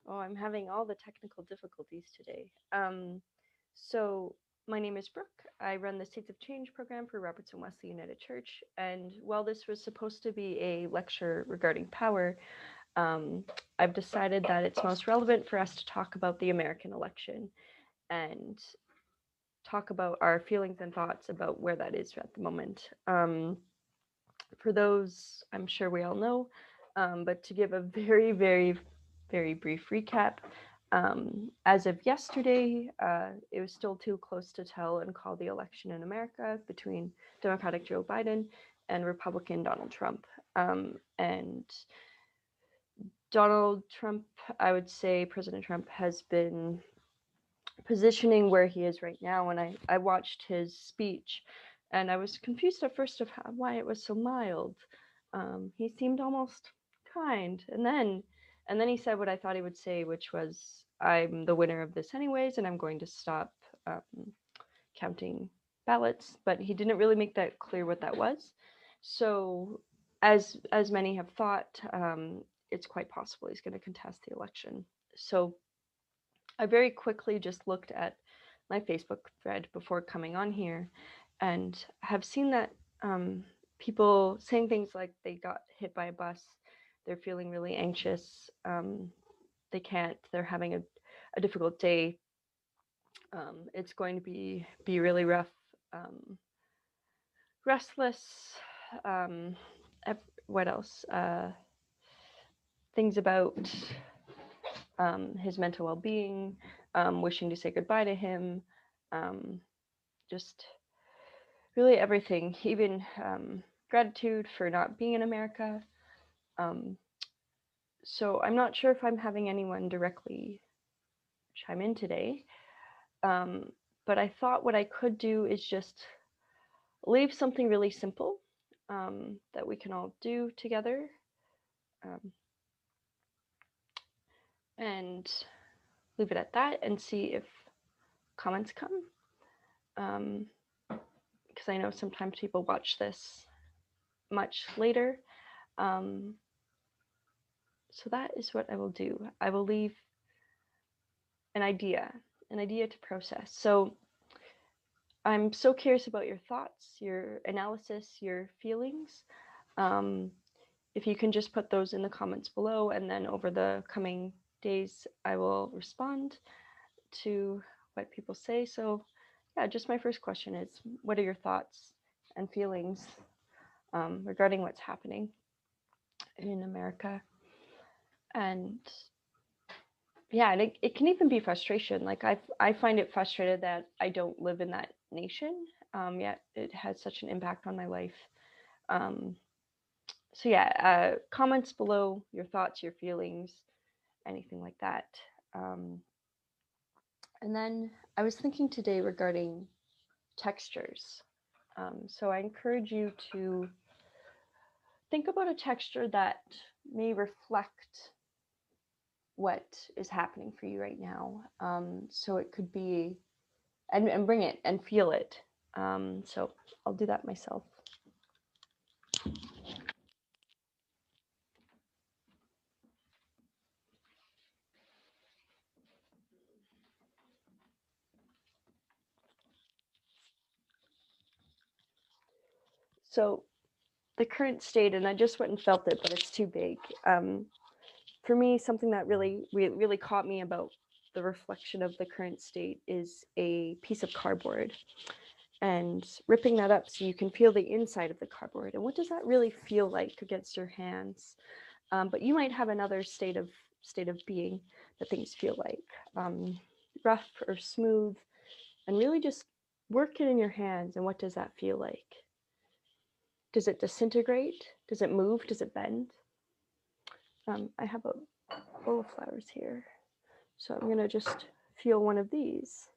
Oh, I'm having all the technical difficulties today. So my name is Brooke. I run the States of Change program for Robertson Wesley United Church. And while this was supposed to be a lecture regarding power, um, I've decided that it's most relevant for us to talk about the American election and talk about our feelings and thoughts about where that is at the moment. For those, I'm sure we all know, but to give a very, very, very brief recap, as of yesterday, it was still too close to tell and call the election in America between Democratic Joe Biden and Republican Donald Trump. And Donald Trump, I would say President Trump has been positioning where he is right now. And I watched his speech and I was confused at first of why it was so mild. He seemed almost kind. And then he said what I thought he would say, which was, I'm the winner of this anyways, and I'm going to stop um, counting ballots. But he didn't really make that clear what that was. So as many have thought, it's quite possible he's going to contest the election. So I very quickly just looked at my Facebook thread before coming on here and have seen that people saying things like they got hit by a bus, they're feeling really anxious, they're having a difficult day, it's going to be really rough, um, restless, um, what else? Things about his mental well being, wishing to say goodbye to him, um, just really everything, even gratitude for not being in America. Um, so I'm not sure if I'm having anyone directly chime in today, um, but I thought what I could do is just leave something really simple that we can all do together um, and leave it at that and see if comments come. Um, because I know sometimes people watch this much later. Um, so that is what I will do. I will leave an idea, an idea to process. So I'm so curious about your thoughts, your analysis, your feelings. Um, if you can just put those in the comments below, and then over the coming days, I will respond to what people say. So, yeah, just my first question is, what are your thoughts and feelings regarding what's happening in America? And yeah, and it can even be frustration. Like I find it frustrated that I don't live in that nation, yet it has such an impact on my life. Um, so yeah, comments below, your thoughts, your feelings, anything like that. Um, and then I was thinking today regarding textures. So I encourage you to think about a texture that may reflect what is happening for you right now. So it could be, and bring it and feel it. So I'll do that myself. So the current state, and I just went and felt it, but it's too big. For me, something that really caught me about the reflection of the current state is a piece of cardboard and ripping that up so you can feel the inside of the cardboard. And what does that really feel like against your hands? But you might have another state of being that things feel like rough or smooth, and really just work it in your hands. And what does that feel like? Does it disintegrate? Does it move? Does it bend? I have a bowl of flowers here, so I'm gonna just feel one of these.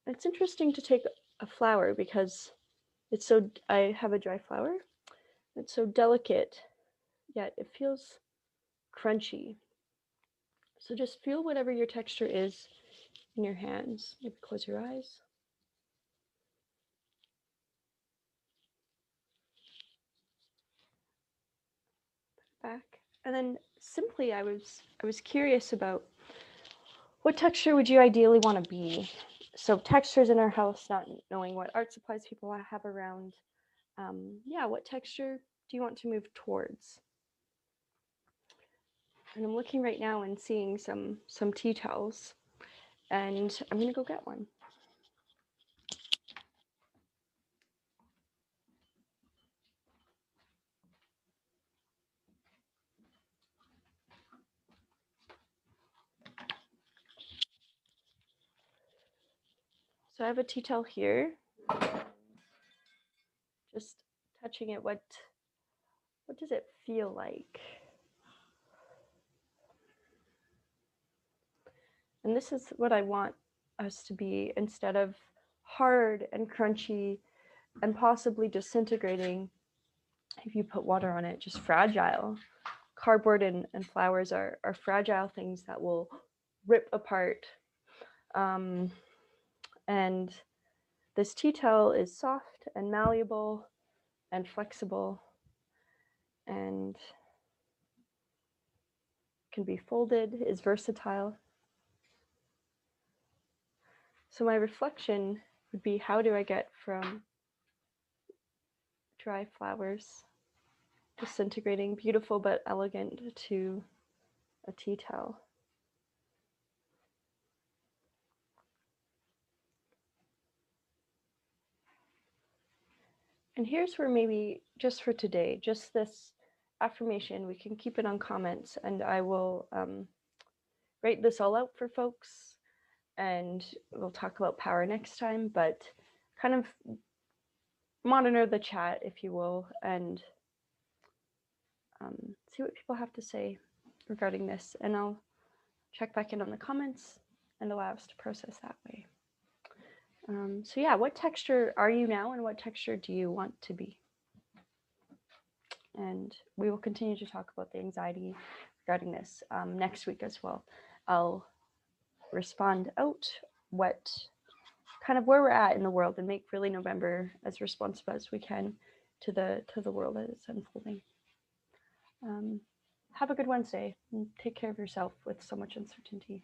It's interesting to take a flower because it's so. I have a dry flower. It's so delicate, yet it feels crunchy. So just feel whatever your texture is in your hands. Maybe close your eyes. Back. And then simply I was curious about what texture would you ideally want to be. So textures in our house, not knowing what art supplies people have around. Yeah, what texture do you want to move towards? And I'm looking right now and seeing some tea towels, and I'm gonna go get one. So I have a tea towel here. Just touching it, what does it feel like? And this is what I want us to be, instead of hard and crunchy and possibly disintegrating if you put water on it, just fragile. Cardboard and flowers are fragile things that will rip apart. And this tea towel is soft and malleable and flexible and can be folded, is versatile. So my reflection would be, how do I get from dry flowers, disintegrating, beautiful but elegant, to a tea towel? And here's where maybe just for today, just this affirmation, we can keep it on comments, and I will write this all out for folks, and we'll talk about power next time, but kind of monitor the chat, if you will, and see what people have to say regarding this, and I'll check back in on the comments and allow us to process that way. So yeah, what texture are you now, and what texture do you want to be? And we will continue to talk about the anxiety regarding this next week as well. I'll respond out what kind of where we're at in the world, and make really November as responsive as we can to the world as it's unfolding. Have a good Wednesday, and take care of yourself with so much uncertainty.